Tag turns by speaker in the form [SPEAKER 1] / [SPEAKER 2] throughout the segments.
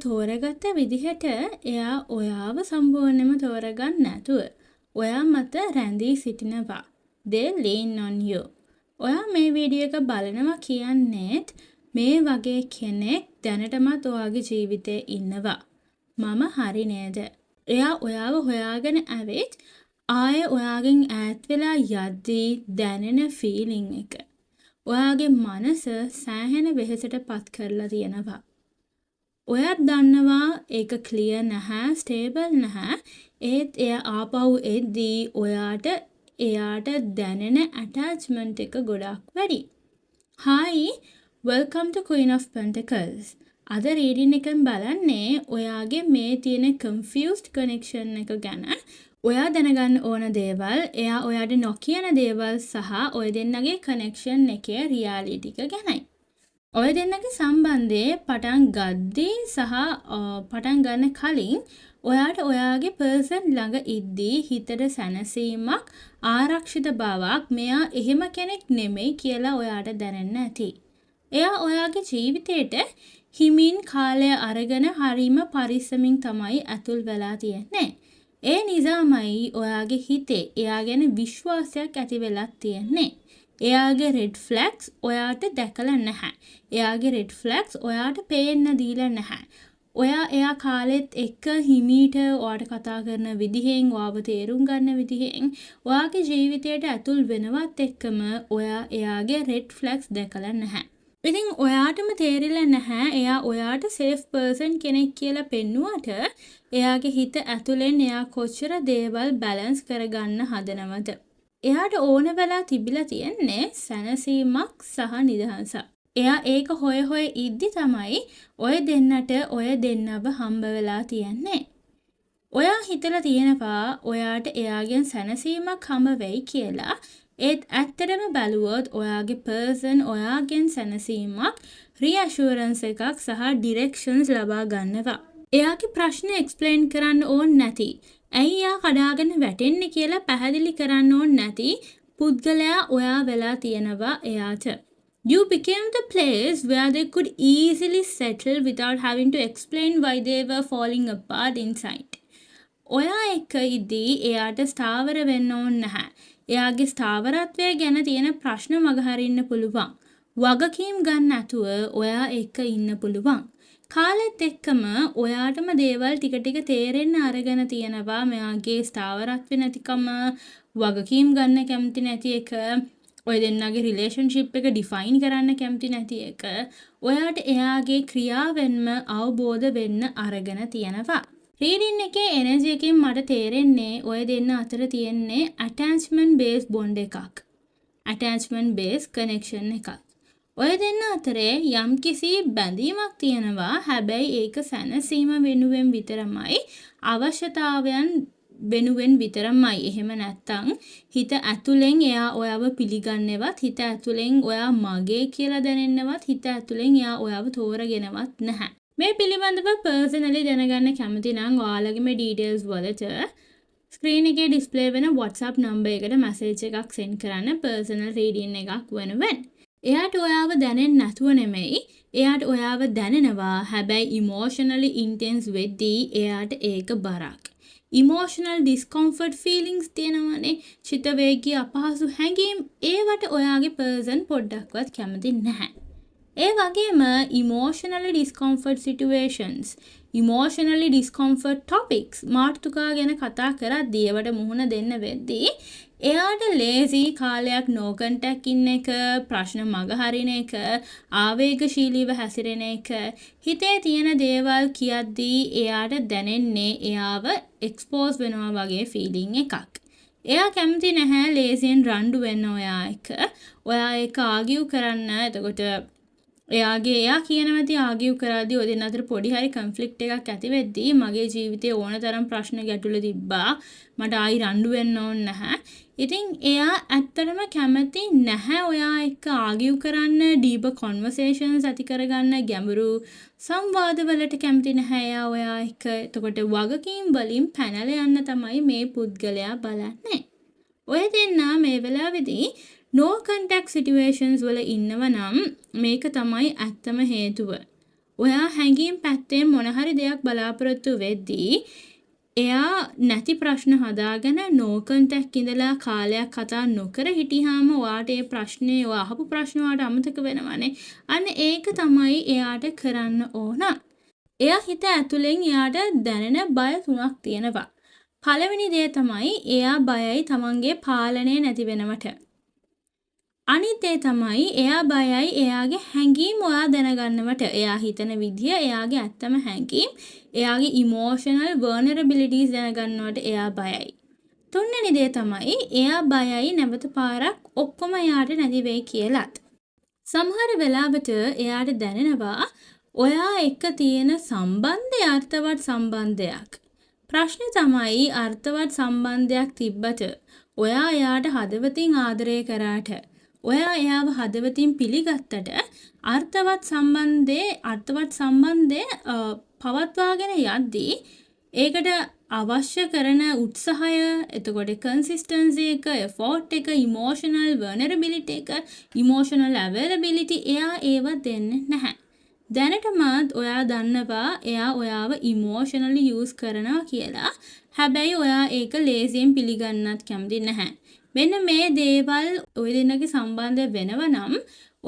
[SPEAKER 1] තෝරගත්ත විදිහට එයා ඔයාව සම්පූර්ණයෙන්ම තෝරගන්න නැතුව ඔයා මත රැඳී සිටිනවා. They lean on you. ඔයා මේ වීඩියෝ එක බලනවා කියන්නේත් මේ වගේ කෙනෙක් දැනටමත් ඔයාගේ ජීවිතේ ඉන්නවා. මම හරි නේද? එයා ඔයාව හොයාගෙන ඇවිත් ආයේ ඔයාගෙන් ඈත් වෙලා යද්දී දැනෙන ෆීලිං එක. ඔයාගේ මනස සෑහෙන වෙහෙසට පත් කරලා තියෙනවා. ඔයාත් දන්නවා ඒක ක්ලියර් නැහැ, ස්ටේබල් නැහැ. ඒත් එයා ආපහු එද්දී එයාට දැනෙන ඇටැච්මන්ට් එක ගොඩක් වැඩි. Hi, welcome to Queen of Pentacles. අද රීඩින් එකෙන් බලන්නේ ඔයාගේ මේ තියෙන confused connection එක ගැන. ඔයා දැනගන්න ඕන දේවල්, එයා ඔයාට නොකියන දේවල් සහ ඔය දෙන්නගේ connection එකේ reality එක ගැනයි. ඔය දෙන්නගේ සම්බන්ධයේ පටන් ගද්දී සහ පටන් ගන්න කලින් ඔයාට ඔයාගේ පර්සන් ළඟ ඉද්දී හිතට සැනසීමක්, ආරක්ෂිත බවක්, මෙයා එහෙම කෙනෙක් නෙමෙයි කියලා ඔයාට දැනෙන්න ඇති. එයා ඔයාගේ ජීවිතේට හිමින් කාලය අරගෙන හරීම පරිස්සමින් තමයි ඇතුල් වෙලා තියෙන්නේ. ඒ නිසාමයි ඔයාගේ හිතේ එයා ගැන විශ්වාසයක් ඇති වෙලා තියෙන්නේ. එයාගේ රෙඩ් ෆ්ලැග්ස් ඔයාට දැකලා නැහැ. එයාගේ රෙඩ් ෆ්ලැග්ස් ඔයාට පේන්න දීලා නැහැ. එයා කාලෙත් එක්ක හිමීට ඔයාට කතා කරන විදිහෙන්, ඔයාව තේරුම් ගන්න විදිහෙන් ඔයාගේ ජීවිතයට ඇතුල් වෙනවත් එක්කම ඔයා එයාගේ රෙඩ් ෆ්ලැග්ස් දැකලා නැහැ. ඉතින් ඔයාටම තේරිලා නැහැ එයා ඔයාට සේෆ් පර්සන් කෙනෙක් කියලා පෙන්නුවට එයාගේ හිත ඇතුලෙන් එයා කොච්චර දේවල් බැලන්ස් කරගන්න හදනවද? එයාට ඕන වෙලා තිබිලා තියෙන්නේ සැනසීමක් සහ නිදහසක්. එයා ඒක හොය ඉද්දි තමයි ඔය දෙන්නව හම්බ වෙලා තියෙන්නේ. ඔයා හිතලා තියෙනවා ඔයාට එයාගෙන් සැනසීමක් හම්බ වෙයි කියලා. ඒත් ඇත්තටම බැලුවොත් ඔයාගේ පර්සන් ඔයාගෙන් සැනසීමක්, රිඇෂුරන්ස් එකක් සහ ඩිරෙක්ෂන්ස් ලබා ගන්නවා. එයාගේ ප්‍රශ්න එක්ස්ප්ලেইন කරන්න ඕන නැති, ඇයි එයා කඩාගෙන වැටෙන්නේ කියලා පැහැදිලි කරන්න ඕන නැති පුද්ගලයා ඔයා වෙලා තියෙනවා එයාට. You became the place where they could easily settle without having to explain why they were falling apart inside. ඔයා එක්ක ඉදී එයාට ස්ථාවර වෙන්න ඕන නැහැ. එයාගේ ස්ථාවරත්වය ගැන තියෙන ප්‍රශ්න මගහරින්න පුළුවන්. වගකීම් ගන්න නැතුව ඔයා එක්ක ඉන්න පුළුවන්. කාලෙත් එක්කම ඔයාටම දේවල් ටික තේරෙන්න අරගෙන තියෙනවා. මෙයාගේ ස්ථාවරත්වය නැතිකම, වගකීම් ගන්න කැමති නැති එක, ඔය දෙන්නගේ රිලේෂන්ෂිප් එක ඩිෆයින් කරන්න කැමති නැති එක ඔයාට එයාගේ ක්‍රියාවෙන්ම අවබෝධ වෙන්න අරගෙන තියෙනවා. රීඩින් එකේ එනර්ජි එකෙන් මට තේරෙන්නේ ඔය දෙන්න අතර තියෙන්නේ attachment based bond එකක්. attachment based connection එකක්. ඔය දෙන්න අතරේ යම්කිසි බැඳීමක් තියෙනවා. හැබැයි ඒක සැනසීම වෙනුවෙන් විතරමයි, අවශ්‍යතාවයන් වෙනුවෙන් විතරමයි. එහෙම නැත්තම් හිත ඇතුලෙන් එයා ඔයාව පිළිගන්නවත්, හිත ඇතුලෙන් ඔයා මගේ කියලා දැනෙන්නවත්, හිත ඇතුලෙන් එයා ඔයාව තෝරගෙනවත් නැහැ. මේ පිළිබඳව පර්සනලි දැනගන්න කැමති නම් ඔයාලගේ මේ ඩීටේල්ස් වලට ස්ක්‍රීන් එකේ ඩිස්ප්ලේ වෙන WhatsApp නම්බර් එකට මැසේජ් එකක් සෙන්ඩ් කරන්න, පර්සනල් රීඩින් එකක් වෙනුවෙන්. එයාට ඔයාව දැනෙන්නේ නැතුව නෙමෙයි, එයාට ඔයාව දැනෙනවා. හැබැයි ඉමෝෂනලි ඉන්ටෙන්ස් වෙද්දී එයාට ඒක බරක්. ඉමෝෂනල් ඩිස්කම්ෆර්ට් ෆීලිංග්ස් තියෙනවනේ, චිත්ත වේගී අපහසු හැඟීම්. ඒවට ඔයාගේ පර්සන් පොඩ්ඩක්වත් කැමති නැහැ. ඒ වගේම ඉමෝෂනලි ඩිස්කම්ෆර්ට් සිටුේෂන්ස්, ඉමෝෂනලි ඩිස්කම්ෆර්ට් ටොපික්ස් මාතෘකා ගැන කතා කරද්දී ඒවට මුහුණ දෙන්න වෙද්දී එයාට ලේසි කාලයක් නෝ කන්ටැක්ට් ඉන්න එක, ප්‍රශ්න මගහරින එක, ආවේගශීලීව හැසිරෙන එක, හිතේ තියෙන දේවල් කියද්දී එයාට දැනෙන්නේ එයාව එක්ස්පෝස් වෙනවා වගේ ෆීලිං එකක්. එයා කැමති නැහැ ලේසියෙන් රණ්ඩු වෙන්න ඔයා එක. ඔයා එක ආගියු කරන්න. එතකොට එයා කියනවාදී ආගියු කරද්දී ඔය දෙන්න අතර පොඩි හරි කන්ෆ්ලික්ට් එකක් ඇති වෙද්දී මගේ ජීවිතේ ඕනතරම් ප්‍රශ්න ගැටලු තිබ්බා. මට ආයි රණ්ඩු වෙන්න ඕන නැහැ. ඉතින් එයා ඇත්තටම කැමති නැහැ ඔයා එක්ක ආගියු කරන්න, ඩීපර් කන්වර්සේෂන්ස් ඇති කරගන්න, ගැඹුරු සංවාදවලට කැමති නැහැ එයා ඔයා එක්ක. එතකොට වගකීම් වලින් පැනලා යන්න තමයි මේ පුද්ගලයා බලන්නේ. ඔය දෙන්න මේ වෙලාවේදී no contact situations වල ඉන්නව නම් මේක තමයි ඇත්තම හේතුව. ඔයා හැඟීම් පැත්තේ මොන හරි දෙයක් බලාපොරොත්තු වෙද්දී එයා නැති ප්‍රශ්න හදාගෙන නෝකන්ටැක් ඉඳලා කාලයක් කතා නොකර හිටියාම ඔයාට ඒ ප්‍රශ්නේ ඔයා අහපු ප්‍රශ්න ඔයාට අමතක වෙනවනේ. අන්න ඒක තමයි එයාට කරන්න ඕන. එයා හිත ඇතුලෙන් එයාට දැනෙන බය තුනක් තියෙනවා. පළවෙනි දේ තමයි එයා බයයි තමන්ගේ පාලනය නැති වෙනවට. අනිත් දේ තමයි එයා බයයි එයාගේ හැඟීම් ඔයා දැනගන්නවට. එයා හිතන විදිය, එයාගේ ඇත්තම හැඟීම්, එයාගේ ඉමෝෂනල් වර්නරබිලිටීස් දැනගන්නවට එයා බයයි. තුන්වෙනි දේ තමයි එයා බයයි නැවත පාරක් ඔක්කොම එයාට නැති වෙයි කියලත්. සමහර වෙලාවට එයාට දැනෙනවා ඔයා එක්ක තියෙන සම්බන්ධය අර්ථවත් සම්බන්ධයක්. ප්‍රශ්නේ තමයි අර්ථවත් සම්බන්ධයක් තිබ්බට ඔයා එයාට හදවතින් ආදරය කරාට ඔයා එයාව හදවතින් පිළිගත්තට අර්ථවත් සම්බන්ධය පවත්වාගෙන යද්දී ඒකට අවශ්‍ය කරන උත්සාහය, එතකොට කන්සිස්ටන්සි එක, එෆෝර්ට් එක, ඉමෝෂනල් වර්නරබිලිටි එක, ඉමෝෂනල් අවైలබිලිටි එයා ඒව දෙන්නේ නැහැ. දැනටමත් ඔයා දන්නවා එයා ඔයාව ඉමෝෂනලි යූස් කරනවා කියලා. හැබැයි ඔයා ඒක ලේසියෙන් පිළිගන්නත් කැමති නැහැ. මෙන්න මේ දේවල් ඔය දෙන්නගේ සම්බන්ධය වෙනව නම්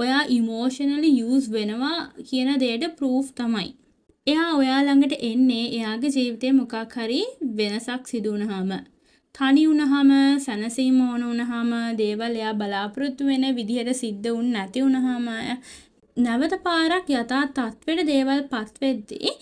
[SPEAKER 1] ඔයා ඉමෝෂනලි යූස් වෙනවා කියන දෙයට ප්‍රූෆ් තමයි. එයා ඔයා ළඟට එන්නේ එයාගේ ජීවිතේ මොකක් හරි වෙනසක් සිදු වුණාම. තනි වුණාම, සැනසීම ඕන වුණාම, දේවල් එයා බලාපොරොත්තු වෙන විදිහට සිද්ධ වුණ නැති වුණාම, නැවත පාරක් යථා තත්ත්වෙට දේවල් පත් වෙද්දී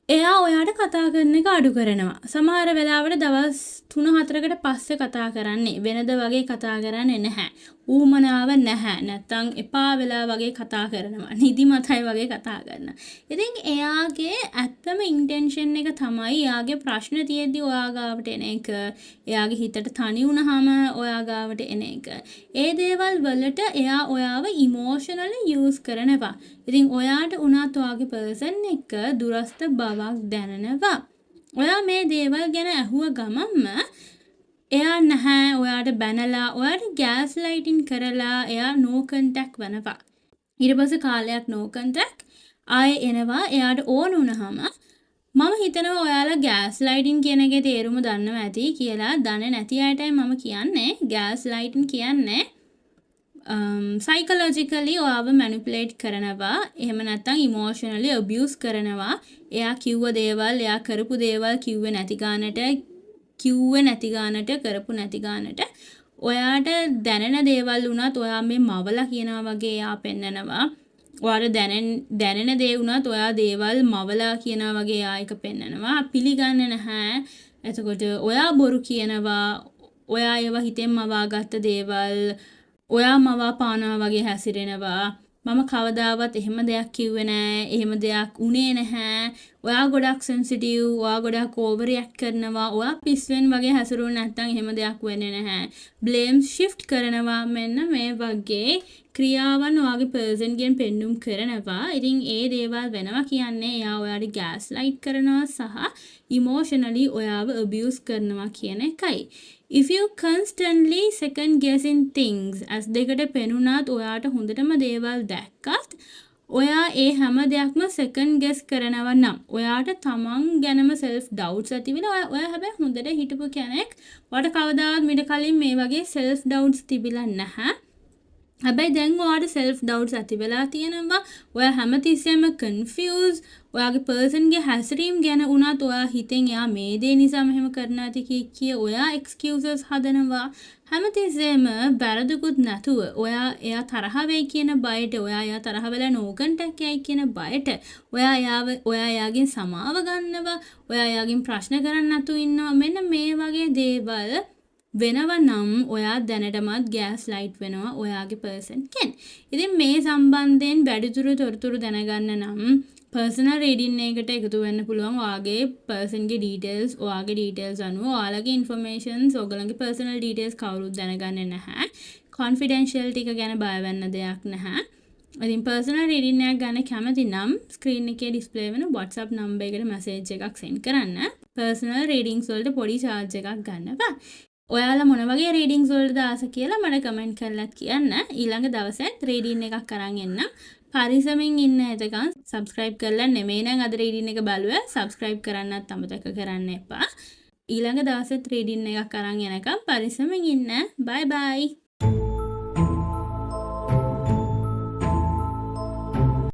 [SPEAKER 1] එයා ඔයාට කතා කරන එක අඩු කරනවා. සමහර වෙලාවට දවස් 3-4කට පස්සේ කතා කරන්නේ. වෙනද වගේ කතා කරන්නේ නැහැ. ඌමනාව නැහැ. නැත්තම් එපා වෙලා වගේ කතා කරනවා. නිදිමතයි වගේ කතා කරනවා. ඉතින් එයාගේ ඇත්තම ඉන්ටෙන්ෂන් එක තමයි එයාගේ ප්‍රශ්න තියෙද්දි ඔයා ගාවට එන එක. එයාගේ හිතට තනි වුණාම ඔයා ගාවට එන එක. ඒ දේවල් වලට එයා ඔයාව ඉමෝෂනලි යූස් කරනවා. ඉතින් ඔයාට උනත් ඔයාගේ පර්සන් එක්ක දුරස්ත බවක් දැනෙනවා. ඔයා මේ දේවල් ගැන ඇහුව ගමන්ම එයා නැහැ ඔයාට බැනලා ඔයාට ගෑස් ලයිටින් කරලා එයා නෝ කන්ටැක්ට් වෙනවා. ඊට පස්සේ කාලයක් නෝ කන්ටැක්ට් ආයේ එනවා එයාට ඕන වුණාම මම හිතනවා ඔයාලා ගෑස් ලයිටින් කියන එකේ තේරුම දන්නවා ඇති කියලා. දන්නේ නැති අයටයි මම කියන්නේ ගෑස් ලයිටින් කියන්නේ සයිකොලොජිකලි ඔයාව මැනිපුලේට් කරනවා. එහෙම නැත්නම් ඉමෝෂනලි අබියුස් කරනවා. එයා කිව්ව දේවල්, එයා කරපු දේවල් කිව්වේ නැති ගානට කරපු නැති ගානට ඔයාට දැනෙන දේවල් වුණත් ඔයා මේ මවලා කියනවා වගේ එයා පෙන්නනවා. ඔයාට දැනෙන දේ වුණත් ඔයා දේවල් මවලා කියනවා වගේ එයා එක පෙන්නනවා. පිළිගන්නේ නැහැ. එතකොට ඔයා බොරු කියනවා. ඔයා ඒවා හිතෙන් මවාගත්ත දේවල් ඔයා මවා පානවා වගේ හැසිරෙනවා. මම කවදාවත් එහෙම දෙයක් කිව්වේ නෑ. එහෙම දෙයක් උනේ නැහැ. ඔයා ගොඩක් සෙන්සිටිව්. ඔයා ගොඩක් ඕවර් රියැක්ට් කරනවා. ඔයා පිස්සෙන් වගේ හැසිරුණ නැත්නම් එහෙම දෙයක් වෙන්නේ නැහැ. බ්ලේම් ෂිෆ්ට් කරනවා. මෙන්න මේ වගේ ක්‍රියාවන් ඔයාගේ පර්සන්ගෙන් පෙන්නුම් කරනවා. ඉතින් ඒ දේවල් වෙනවා කියන්නේ එයා ඔයාට ගෑස් ලයිට් කරනවා සහ ඉමෝෂනලි ඔයාව අබියුස් කරනවා කියන එකයි. If you constantly second guessing things as දෙකට පෙනුනත් ඔයාට හොඳටම දේවල් දැක්කත් ඔයා ඒ හැම දෙයක්ම second guess කරනවා නම් ඔයාට තමන් ගැනම self doubts ඇති වෙනවා. ඔයා හැබැයි හොඳට හිටපු කෙනෙක්. ඔයාට කවදාවත් මීට කලින් මේ වගේ self doubts තිබිලා නැහැ. හැබැයි දැන් ඔයාට self doubts ඇති වෙලා තියෙනවා. ඔයා හැමතිස්සෙම confused. ඔයාගේ පර්සන්ගේ හැසිරීම් ගැන උනත් ඔයා හිතෙන් එයා මේ දේ නිසා මෙහෙම කරන්න ඇති කිය ඔයා excuses හදනවා. හැමතිස්සෙම වැරදුකුත් නැතුව ඔයා එයා තරහ වෙයි කියන බයට ඔයා එයා තරහ වෙලා no contact යයි කියන බයට ඔයා එයාගෙන් සමාව ගන්නවා. ඔයා එයාගෙන් ප්‍රශ්න කරන්න නැතුව ඉන්නවා. මෙන්න මේ වගේ දේවල් වෙනව නම් ඔයා දැනටමත් ගෑස් ලයිට් වෙනවා ඔයාගේ පර්සන් කෙන්. ඉතින් මේ සම්බන්ධයෙන් වැඩිදුර තොරතුරු දැනගන්න නම් පර්සනල් රීඩින් එකට එකතු වෙන්න පුළුවන්. ඔයාගේ පර්සන්ගේ ඩීටේල්ස්, ඔයාගේ ඩීටේල්ස් අනුව ඔයාලගේ ඉන්ෆර්මේෂන්ස්, ඔයගලගේ පර්සනල් ඩීටේල්ස් කවුරුත් දැනගන්නේ නැහැ. කොන්ෆිඩෙන්ෂියල්ටි එක ගැන බය වෙන්න දෙයක් නැහැ. ඉතින් පර්සනල් රීඩින් එකක් ගන්න කැමති නම් ස්ක්‍රීන් එකේ ඩිස්ප්ලේ වෙන WhatsApp නම්බර් එකට මැසේජ් එකක් සෙන්ඩ් කරන්න. පර්සනල් රීඩින්ග්ස් වලට පොඩි චාර්ජ් එකක් ගන්නවා. ඔයාලා මොන වගේ රීඩින්ග්ස් වලටද ආස කියලා මට කමෙන්ට් කරලා කියන්න. ඊළඟ දවසෙත් රීඩින් එකක් අරන් එන්න. පරිස්සමෙන් ඉන්න එතකන් subscribe කරලා නෙමෙයි නම් අද රීඩින් එක බලුවා subscribe කරන්නත් අමතක කරන්න එපා. ඊළඟ දවසෙත් රීඩින් එකක් අරන් එනකම් පරිස්සමෙන් ඉන්න. bye bye.